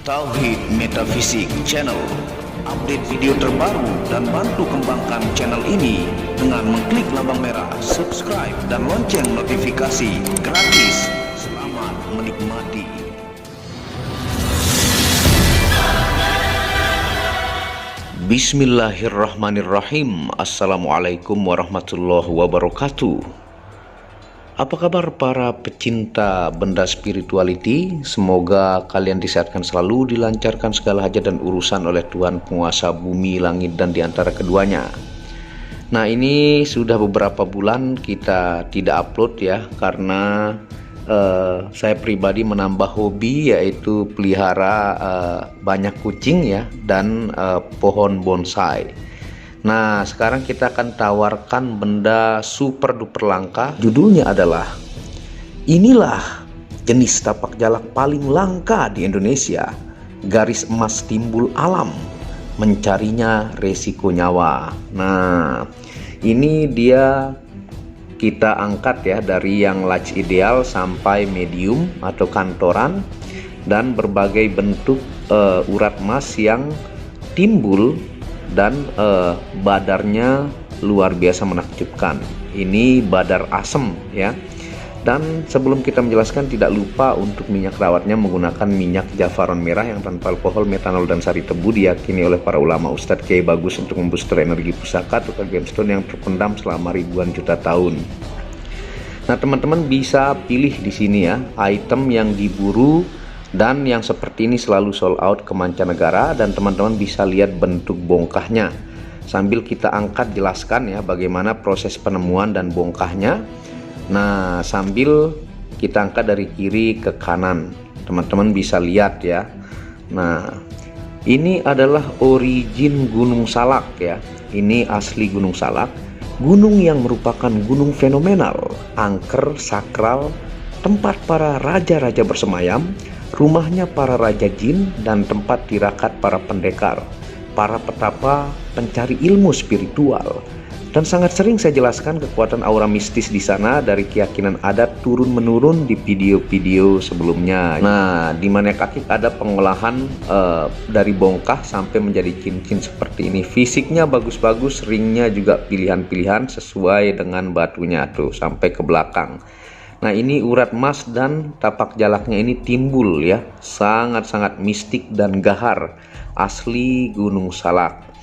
Tauhid Metafisik Channel. Update video terbaru dan bantu kembangkan channel ini dengan mengklik lambang merah subscribe dan lonceng notifikasi gratis. Selamat menikmati. Bismillahirrahmanirrahim. Assalamualaikum warahmatullahi wabarakatuh. Apa kabar para pecinta benda spirituality? Semoga kalian disehatkan selalu, dilancarkan segala hajat dan urusan oleh Tuhan penguasa bumi, langit, dan diantara keduanya. Nah, ini sudah beberapa bulan kita tidak upload ya, karena saya pribadi menambah hobi, yaitu pelihara banyak kucing ya, dan pohon bonsai. Nah, sekarang kita akan tawarkan benda super duper langka. Judulnya adalah inilah jenis tapak jalak paling langka di Indonesia. Garis emas timbul alam, mencarinya resiko nyawa. Nah, ini dia kita angkat ya dari yang large ideal sampai medium atau kantoran, dan berbagai bentuk urat emas yang timbul dan badarnya luar biasa menakjubkan. Ini badar asem ya. Dan sebelum kita menjelaskan, tidak lupa untuk minyak rawatnya menggunakan minyak jafaron merah yang tanpa alkohol, metanol, dan sari tebu, diyakini oleh para ulama Ustadz Kiai bagus untuk membooster energi pusaka atau gemstone yang terpendam selama ribuan juta tahun. Nah, teman-teman bisa pilih di sini ya item yang diburu dan yang seperti ini selalu sold out ke mancanegara, dan teman-teman bisa lihat bentuk bongkahnya. Sambil kita angkat jelaskan ya bagaimana proses penemuan dan bongkahnya. Nah, sambil kita angkat dari kiri ke kanan, teman-teman bisa lihat ya. Nah, ini adalah origin Gunung Salak ya. Ini asli Gunung Salak, gunung yang merupakan gunung fenomenal, angker sakral, tempat para raja-raja bersemayam, rumahnya para raja jin, dan tempat tirakat para pendekar, para petapa, pencari ilmu spiritual. Dan sangat sering saya jelaskan kekuatan aura mistis di sana dari keyakinan adat turun-menurun di video-video sebelumnya. Nah, di mana kaki ada pengolahan dari bongkah sampai menjadi cincin seperti ini. Fisiknya bagus-bagus, ringnya juga pilihan-pilihan sesuai dengan batunya tuh sampai ke belakang. Nah, ini urat emas dan tapak jalaknya ini timbul ya, sangat-sangat mistik dan gahar, asli Gunung Salak.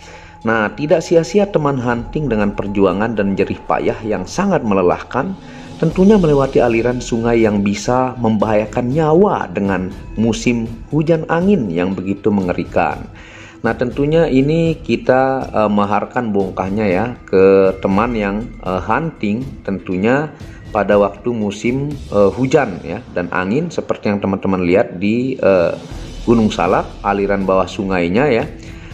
Nah, tidak sia-sia teman hunting dengan perjuangan dan jerih payah yang sangat melelahkan, tentunya melewati aliran sungai yang bisa membahayakan nyawa dengan musim hujan angin yang begitu mengerikan. Nah, tentunya ini kita maharkan bongkahnya ya ke teman yang hunting, tentunya pada waktu musim hujan ya dan angin, seperti yang teman-teman lihat di Gunung Salak, aliran bawah sungainya ya.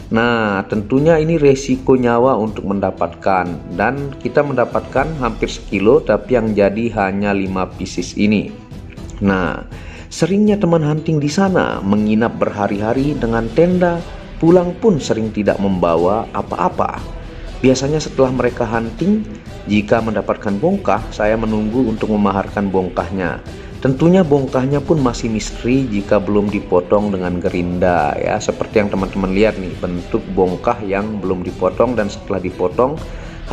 Nah, tentunya ini resiko nyawa untuk mendapatkan, dan kita mendapatkan hampir sekilo, tapi yang jadi hanya 5 pieces ini. Nah, seringnya teman hunting di sana menginap berhari-hari dengan tenda, pulang pun sering tidak membawa apa-apa. Biasanya setelah mereka hunting, jika mendapatkan bongkah, saya menunggu untuk memaharkan bongkahnya. Tentunya bongkahnya pun masih misteri jika belum dipotong dengan gerinda ya. Seperti yang teman-teman lihat nih, bentuk bongkah yang belum dipotong, dan setelah dipotong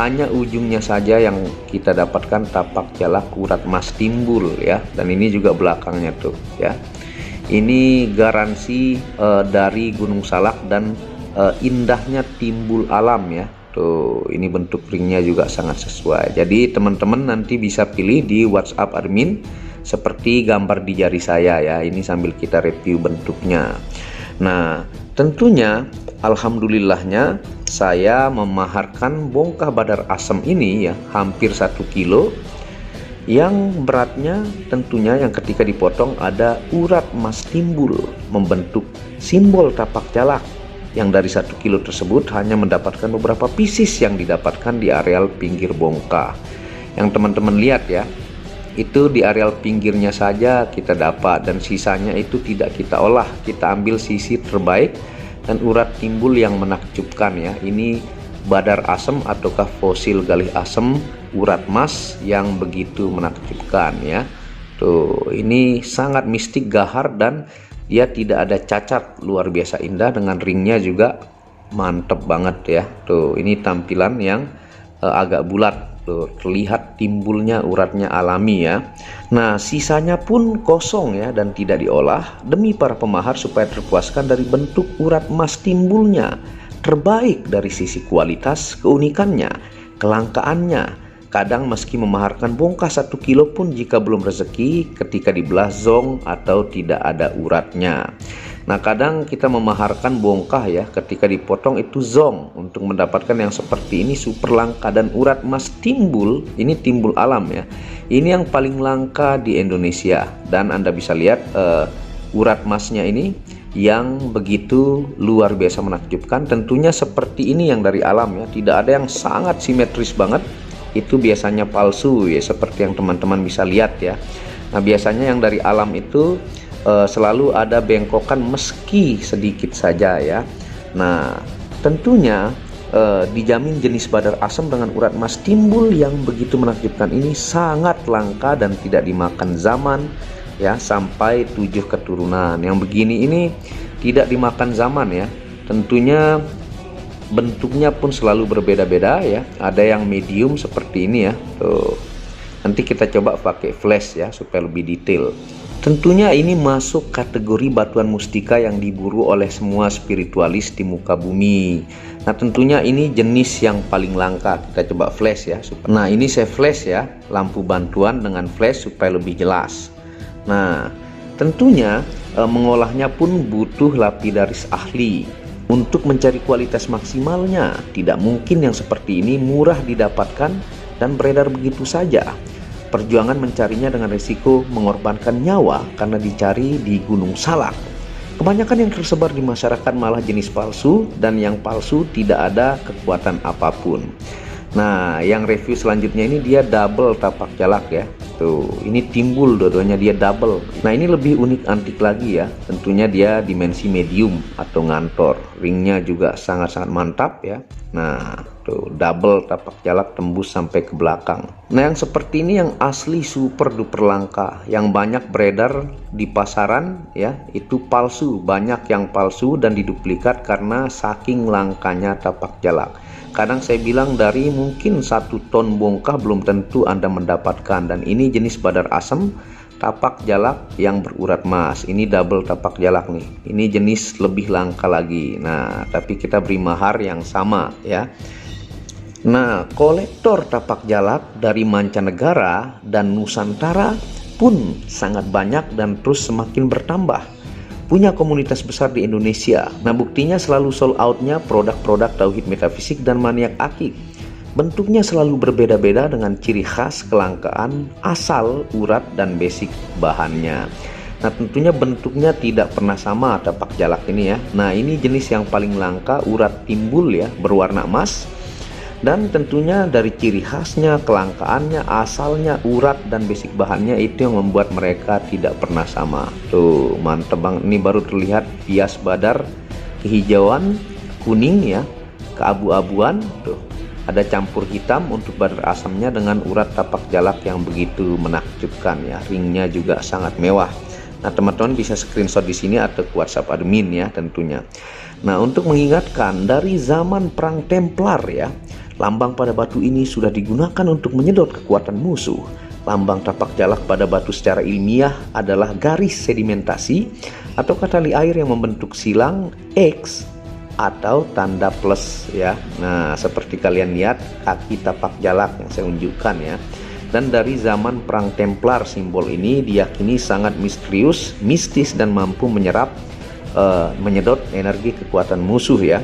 hanya ujungnya saja yang kita dapatkan tapak jalak urat emas timbul ya. Dan ini juga belakangnya tuh ya. Ini garansi dari Gunung Salak dan indahnya timbul alam ya. Tuh, ini bentuk ringnya juga sangat sesuai. Jadi teman-teman nanti bisa pilih di WhatsApp admin seperti gambar di jari saya ya. Ini sambil kita review bentuknya. Nah, tentunya alhamdulillahnya saya memaharkan bongkah badar asem ini ya hampir 1 kilo, yang beratnya tentunya yang ketika dipotong ada urat emas timbul membentuk simbol tapak jalak, yang dari 1 kilo tersebut hanya mendapatkan beberapa pieces yang didapatkan di areal pinggir bongkah. Yang teman-teman lihat ya, itu di areal pinggirnya saja kita dapat, dan sisanya itu tidak kita olah, kita ambil sisi terbaik dan urat timbul yang menakjubkan ya. Ini badar asem ataukah fosil galih asem urat emas yang begitu menakjubkan ya. Tuh, ini sangat mistik, gahar, dan Dia tidak ada cacat, luar biasa indah, dengan ringnya juga mantep banget ya. Tuh, ini tampilan yang agak bulat. Tuh, terlihat timbulnya uratnya alami ya. Nah, sisanya pun kosong ya dan tidak diolah demi para pemahar supaya terpuaskan dari bentuk urat emas timbulnya. Terbaik dari sisi kualitas, keunikannya, kelangkaannya. Kadang meski memaharkan bongkah 1 kilo pun jika belum rezeki ketika dibelah zong atau tidak ada uratnya. Nah, kadang kita memaharkan bongkah ya, ketika dipotong itu zong. Untuk mendapatkan yang seperti ini super langka dan urat emas timbul, ini timbul alam ya. Ini yang paling langka di Indonesia dan Anda bisa lihat urat emasnya ini yang begitu luar biasa menakjubkan. Tentunya seperti ini yang dari alam ya, tidak ada yang sangat simetris banget. Itu biasanya palsu ya, seperti yang teman-teman bisa lihat ya. Nah, biasanya yang dari alam itu selalu ada bengkokan meski sedikit saja ya. Nah, tentunya dijamin jenis badar asam dengan urat emas timbul yang begitu menakjubkan ini sangat langka dan tidak dimakan zaman ya, sampai 7 keturunan. Yang begini ini tidak dimakan zaman ya. Tentunya bentuknya pun selalu berbeda-beda ya. Ada yang medium seperti ini ya. Tuh. Nanti kita coba pakai flash ya supaya lebih detail. Tentunya ini masuk kategori batuan mustika yang diburu oleh semua spiritualis di muka bumi. Nah, tentunya ini jenis yang paling langka. Kita coba flash ya. Nah, ini saya flash ya, lampu bantuan dengan flash supaya lebih jelas. Nah, tentunya mengolahnya pun butuh lapidaris ahli. Untuk mencari kualitas maksimalnya, tidak mungkin yang seperti ini murah didapatkan dan beredar begitu saja. Perjuangan mencarinya dengan risiko mengorbankan nyawa karena dicari di Gunung Salak. Kebanyakan yang tersebar di masyarakat malah jenis palsu, dan yang palsu tidak ada kekuatan apapun. Nah, yang review selanjutnya ini dia double tapak jalak ya. Tuh, ini timbul dua-duanya dia double. Nah, ini lebih unik antik lagi ya. Tentunya dia dimensi medium atau ngantor. Ringnya juga sangat-sangat mantap ya. Nah, tuh double tapak jalak tembus sampai ke belakang. Nah, yang seperti ini yang asli super duper langka, yang banyak beredar di pasaran ya, itu palsu. Banyak yang palsu dan diduplikat karena saking langkanya tapak jalak. Kadang saya bilang dari mungkin 1 ton bongkah belum tentu Anda mendapatkan. Dan ini jenis badar asam tapak jalak yang berurat emas. Ini double tapak jalak nih. Ini jenis lebih langka lagi. Nah, tapi kita beri mahar yang sama ya. Nah, kolektor tapak jalak dari mancanegara dan Nusantara pun sangat banyak dan terus semakin bertambah. Punya komunitas besar di Indonesia. Nah, buktinya selalu sold outnya produk-produk tauhid metafisik dan maniak akik. Bentuknya selalu berbeda-beda dengan ciri khas kelangkaan, asal, urat, dan basic bahannya. Nah, tentunya bentuknya tidak pernah sama tapak jalak ini ya. Nah, ini jenis yang paling langka, urat timbul ya, berwarna emas. Dan tentunya dari ciri khasnya, kelangkaannya, asalnya, urat, dan basic bahannya itu yang membuat mereka tidak pernah sama. Tuh, mantep banget. Ini baru terlihat bias badar kehijauan, kuning ya, keabu-abuan. Tuh, ada campur hitam untuk badar asamnya dengan urat tapak jalak yang begitu menakjubkan ya. Ringnya juga sangat mewah. Nah, teman-teman bisa screenshot di sini atau ke WhatsApp admin ya tentunya. Nah, untuk mengingatkan dari zaman perang Templar ya, lambang pada batu ini sudah digunakan untuk menyedot kekuatan musuh. Lambang tapak jalak pada batu secara ilmiah adalah garis sedimentasi atau tali air yang membentuk silang X atau tanda plus ya. Nah, seperti kalian lihat kaki tapak jalak yang saya unjukkan ya. Dan dari zaman perang Templar, simbol ini diyakini sangat misterius, mistis, dan mampu menyedot energi kekuatan musuh ya.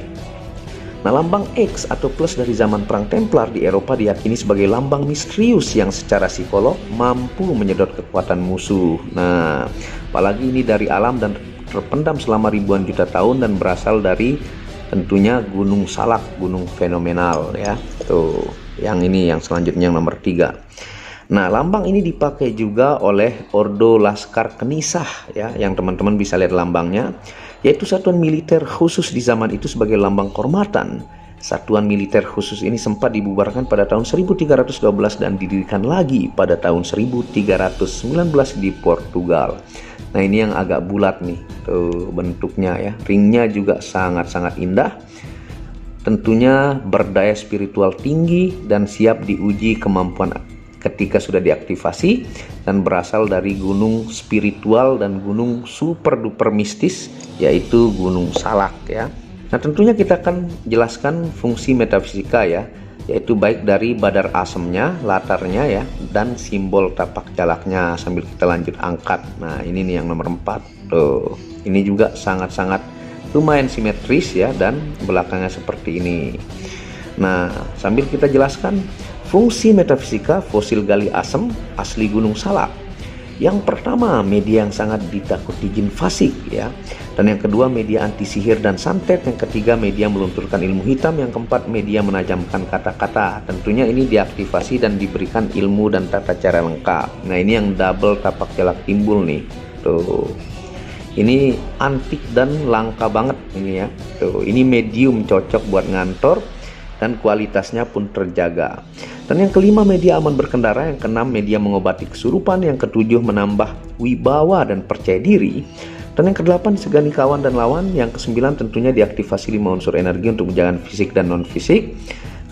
Nah, lambang X atau plus dari zaman perang Templar di Eropa diyakini sebagai lambang misterius yang secara psikolog mampu menyedot kekuatan musuh. Nah, apalagi ini dari alam dan terpendam selama ribuan juta tahun dan berasal dari tentunya Gunung Salak, gunung fenomenal ya. Tuh, yang ini yang selanjutnya yang nomor 3. Nah, lambang ini dipakai juga oleh Ordo Laskar Kenisah ya, yang teman-teman bisa lihat lambangnya, yaitu satuan militer khusus di zaman itu sebagai lambang kehormatan. Satuan militer khusus ini sempat dibubarkan pada tahun 1312 dan didirikan lagi pada tahun 1319 di Portugal. Nah ini yang agak bulat nih tuh bentuknya ya. Ringnya juga sangat-sangat indah. Tentunya berdaya spiritual tinggi dan siap diuji kemampuan ketika sudah diaktifasi, dan berasal dari gunung spiritual dan gunung super duper mistis, yaitu Gunung Salak ya. Nah tentunya kita akan jelaskan fungsi metafisika ya, yaitu baik dari badar asemnya, latarnya ya, dan simbol tapak jalaknya, sambil kita lanjut angkat. Nah ini nih yang nomor 4 tuh. Ini juga sangat-sangat lumayan simetris ya, dan belakangnya seperti ini. Nah sambil kita jelaskan fungsi metafisika fosil gali asem asli Gunung Salak. Yang pertama, media yang sangat ditakuti jin fasik ya. Dan yang kedua, media anti sihir dan santet. Yang ketiga, media melunturkan ilmu hitam. Yang keempat, media menajamkan kata-kata. Tentunya ini diaktifasi dan diberikan ilmu dan tata cara lengkap. Nah ini yang double tapak jalak timbul nih tuh. Ini antik dan langka banget ini ya tuh. Ini medium, cocok buat ngantor dan kualitasnya pun terjaga. Dan yang kelima, media aman berkendara. Yang keenam, media mengobati kesurupan. Yang ketujuh, menambah wibawa dan percaya diri. Dan yang kedelapan, disegani kawan dan lawan. Yang kesembilan, tentunya diaktifasi 5 unsur energi untuk menjaga fisik dan non fisik,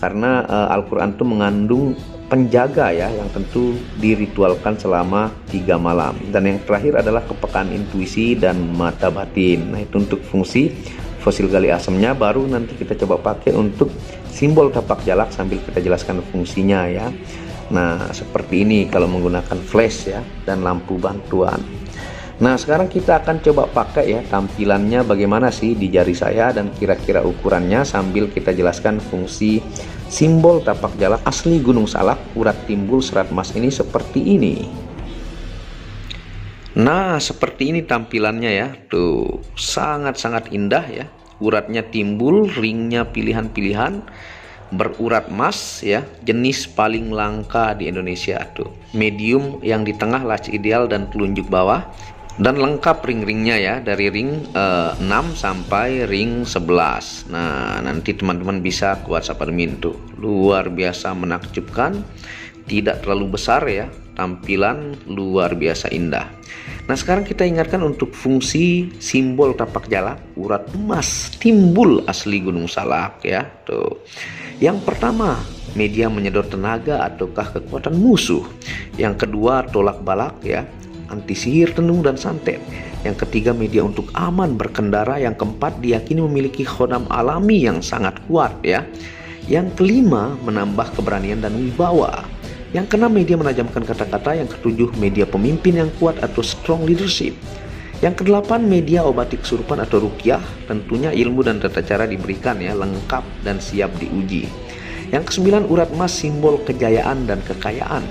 karena Al-Quran itu mengandung penjaga ya, yang tentu diritualkan selama 3 malam. Dan yang terakhir adalah kepekaan intuisi dan mata batin. Nah itu untuk fungsi fosil gali asemnya. Baru nanti kita coba pakai untuk simbol tapak jalak sambil kita jelaskan fungsinya ya. Nah seperti ini kalau menggunakan flash ya dan lampu bantuan. Nah sekarang kita akan coba pakai ya, tampilannya bagaimana sih di jari saya dan kira-kira ukurannya, sambil kita jelaskan fungsi simbol tapak jalak asli Gunung Salak urat timbul serat emas ini seperti ini. Nah seperti ini tampilannya ya tuh, sangat-sangat indah ya. Uratnya timbul, ringnya pilihan-pilihan, berurat emas ya, jenis paling langka di Indonesia tuh. Medium yang di tengah laci ideal dan telunjuk bawah, dan lengkap ring-ringnya ya, dari ring 6 sampai ring 11. Nah nanti teman-teman bisa ke WhatsApp admin tuh. Luar biasa menakjubkan, tidak terlalu besar ya, tampilan luar biasa indah. Nah sekarang kita ingatkan untuk fungsi simbol tapak jalak urat emas timbul asli Gunung Salak ya tuh. Yang pertama, media menyedot tenaga ataukah kekuatan musuh. Yang kedua, tolak balak ya, anti sihir, tenung dan santet. Yang ketiga, media untuk aman berkendara. Yang keempat, diyakini memiliki khodam alami yang sangat kuat ya. Yang kelima, menambah keberanian dan wibawa. Yang keenam, media menajamkan kata-kata. Yang ketujuh, media pemimpin yang kuat atau strong leadership. Yang kedelapan, media obati kesurupan atau ruqyah. Tentunya ilmu dan tata cara diberikan ya, lengkap dan siap diuji. Yang kesembilan, urat emas simbol kejayaan dan kekayaan.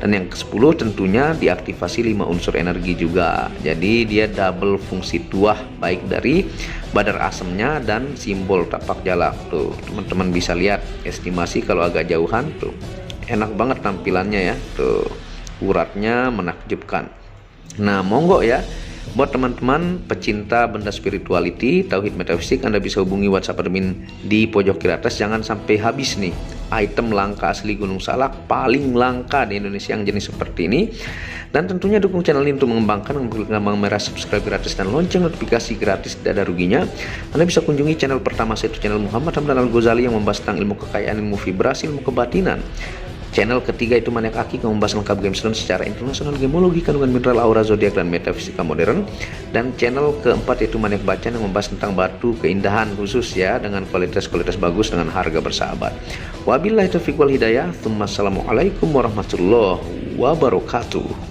Dan yang ke-10 tentunya diaktifasi 5 unsur energi juga. Jadi dia double fungsi tuah, baik dari badar asemnya dan simbol tapak jalak tuh. Teman-teman bisa lihat estimasi kalau agak jauhan tuh. Enak banget tampilannya ya tuh, uratnya menakjubkan. Nah monggo ya, buat teman-teman pecinta benda spirituality, tauhid metafisik, Anda bisa hubungi WhatsApp admin di pojok kiri atas. Jangan sampai habis nih item langka asli Gunung Salak, paling langka di Indonesia yang jenis seperti ini. Dan tentunya dukung channel ini untuk mengembangkan, klik tombol merah subscribe gratis dan lonceng notifikasi gratis, tidak ada ruginya. Anda bisa kunjungi channel pertama saya, itu channel Muhammad Hamdan Al-Ghazali yang membahas tentang ilmu kekayaan, ilmu vibrasi, ilmu kebatinan. Channel ketiga itu Maniak Aki yang membahas lengkap game stone secara internasional, gemologi, kandungan mineral, aura zodiak dan metafisika modern. Dan channel keempat itu Maniak Bacan yang membahas tentang batu keindahan khusus ya, dengan kualitas-kualitas bagus dengan harga bersahabat. Wabillahi taufiq wal hidayah. Assalamualaikum warahmatullahi wabarakatuh.